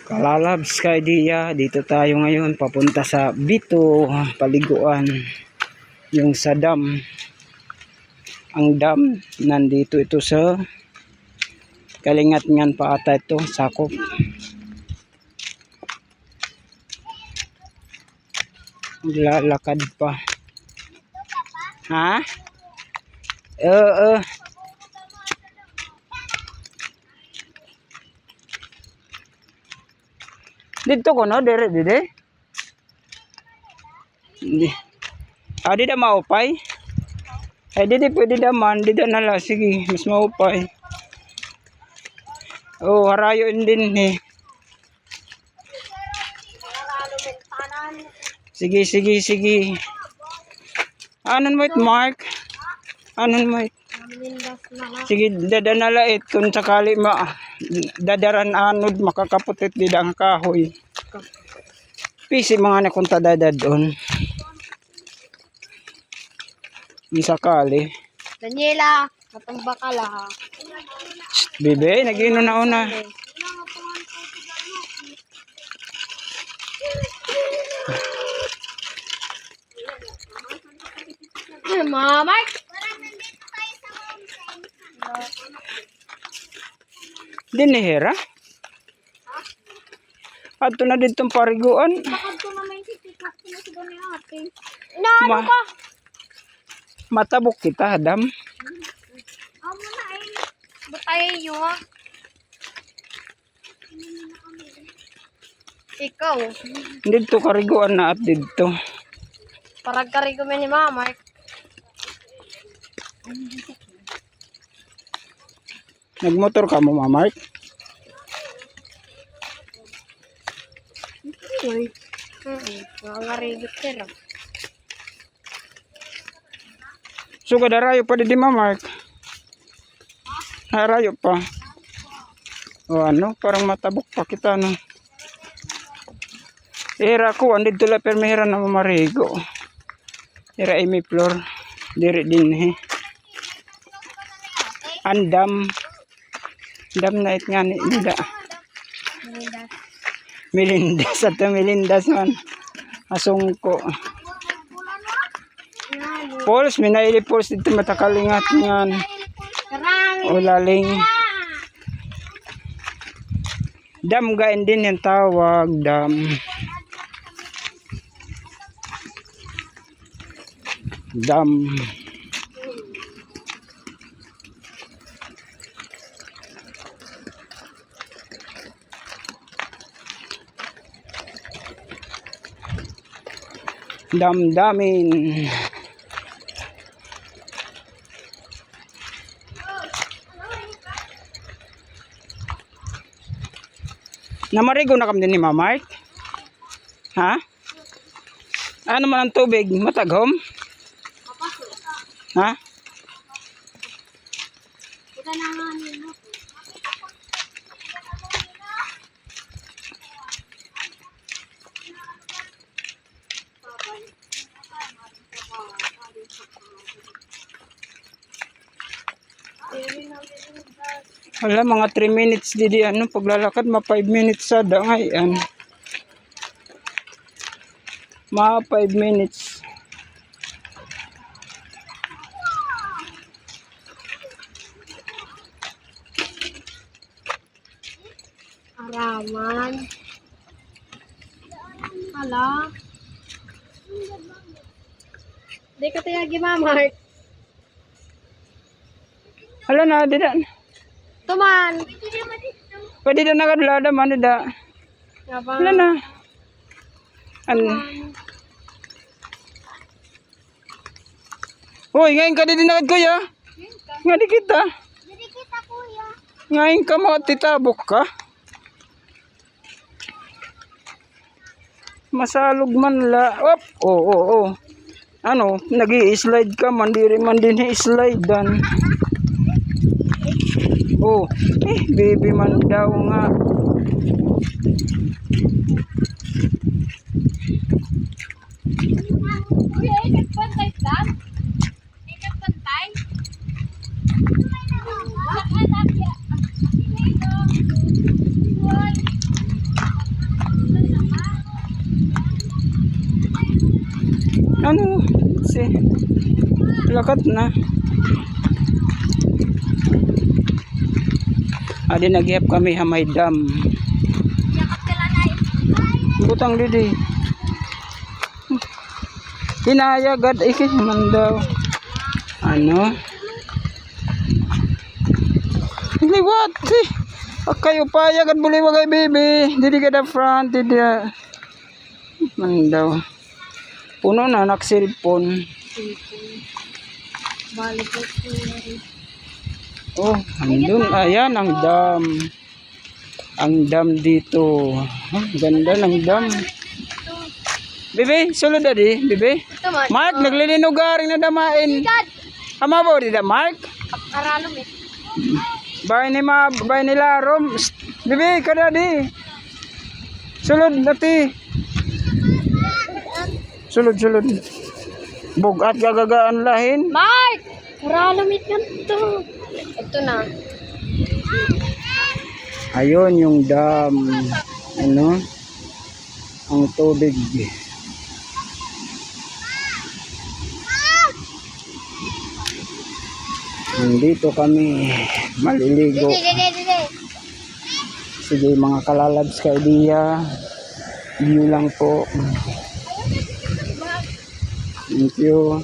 Kalalabs ka idea, dito tayo ngayon papunta sa Bito, paliguan. Yung sa dam. Ang dam nandito ito sa Kalingat-ngan pa ata ito, sakop. Lalakad pa. Ha? Oo. Dito ko no, dire dire. Hindi. Di da maupay. Di pwede daman, di da nala, sige, mas maupay. Oh, harayo din eh. Sige. Anon mo it, Mark? Anon mo it? Sige, dadanalait kung sakali dadaran anod makakaputit di ang kahoy. Pisi mga nakunta dadad doon. Kung sakali. Daniela, matang bakal ha. Bibe, nag-ino na una. Mama, Dinihira? Ato na ditong pariguan. bakit ko naman si Tika sinusubo ni ate? Inaano ka? Matabok kita, Adam. Amo na eh. Batayin nyo ha. Ikaw. Dito kariguan na at dito. Parag-kari ko ni Mama. Nagmotor ka mo, Mark? Uy. Nangaribit sila. So, kadarayo pa di Mark? Harayo pa. O ano, parang matabok pa kita, no? Hira ko, andito la permehira na mamarigo. Hira imi floor. Diri din, Andam. Dam na it nga ni Nida. Milindas at milindas man. Asungko. Pols, minaili pols dito matakalingat nga. Ulaling. Dam gain din yung tawag. Dam. Dam. Damdamin. Namarigo na kami din ni Mama Mark? Ha? Ano man ang tubig? Matagom? Ha? Kita na nga nino. Wala, mga 3 minutes didi ano paglalakad, 5 minutes sa dangayan. 5 minutes. Araman. Hala. Di ka tiyagi Mama. Hala na, di da. Tuman. Pwede na nakadlada man, di da. Hala na. Hoy, ngayon ka di nakad kuya. Nga di kita. Hindi kita kuya. Ngayon ka matitabok ka. Masalog man la. Op. Oo. Ano, nag-i-slide ka, mandiri man din i-slide dan. Oh, baby man daw nga. Kuya, ikat pantay ka? Ikat pantay? Bakit hanap ya? Kuya, Ano? Si lakat na. Adi nag-ihap kami hamay dam. Yakap ka lang ay. Butang didi. Hinayagad ikin man daw. Ano? Liwat. Kayo payagad buli wagay baby. Didi ka da front didi. Man daw. Puno na nak-cellphone. Balik ko. Oh, andun. Ayan ang dam. Ang dam dito. Ganda ng dam. Bebe, sulod adi, bebe. Ito man. Mark, naglilinugaring na damain. Dad. Ama ba di da, Mark? Karalom eh. Bay nila rom. Bebe, kada di. Sulod dati. Sulod. Bugat gagagaan lahin. Mark! Karalom ito. Ito na. Ayun yung dam. Ano? Ang tubig. Nandito kami maliligo. Dede. Sige mga kalalabs ka idea. View lang po. Thank you.